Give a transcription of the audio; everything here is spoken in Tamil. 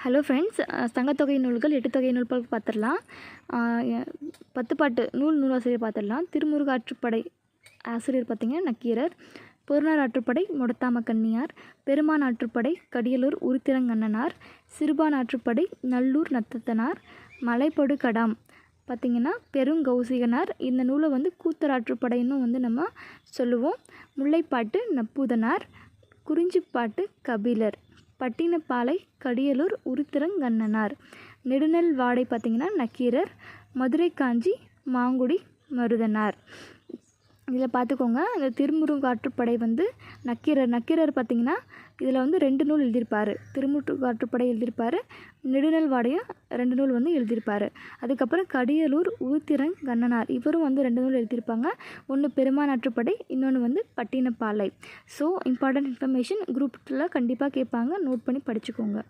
ஹலோ ஃப்ரெண்ட்ஸ், சங்கத்தொகை நூல்கள் 8 தொகை நூல்கள் பார்த்துடலாம். 10 பாட்டு நூலாசிரியர் பார்த்துடலாம். திருமுருக ஆற்றுப்படை ஆசிரியர் பார்த்திங்கன்னா நக்கீரர். பொருணர் ஆற்றுப்படை முடத்தாம கண்ணியார். பெருமான் ஆற்றுப்படை கடியலூர் உருத்திரங்கண்ணனார். சிறுபான் ஆற்றுப்படை நல்லூர் நத்தத்தனார். மலைப்படு கடாம் பார்த்திங்கன்னா பெருங்கௌசிகனார். இந்த நூலை கூத்தர் ஆற்றுப்படைன்னு நம்ம சொல்லுவோம். முல்லைப்பாட்டு நப்பூதனார். குறிஞ்சிப்பாட்டு கபிலர். பட்டினப்பாலை கடியலூர் உருத்திரங்கண்ணனார். நெடுநெல் வாடை பார்த்திங்கன்னா நக்கீரர். மதுரை காஞ்சி மாங்குடி மருதனார். இதில் பார்த்துக்கோங்க, இந்த திருமுருக ஆற்றுப்படை நக்கீரர் பார்த்திங்கன்னா இதில் 2 நூல் எழுதியிருப்பார். திருமுருக ஆற்றுப்படை எழுதியிருப்பார். நெடுநெல் வாடையும் 2 நூல் எழுதியிருப்பார். அதுக்கப்புறம் கடியலூர் உருத்திரங்கண்ணனார் இவரும் 2 நூல் எழுதியிருப்பாங்க. ஒன்று பெருமான் ஆற்றுப்படை, இன்னொன்று Pattinappalai. So important information group 2ல கண்டிப்பாக கேட்பாங்க, நோட் பண்ணி படிச்சுக்கோங்க.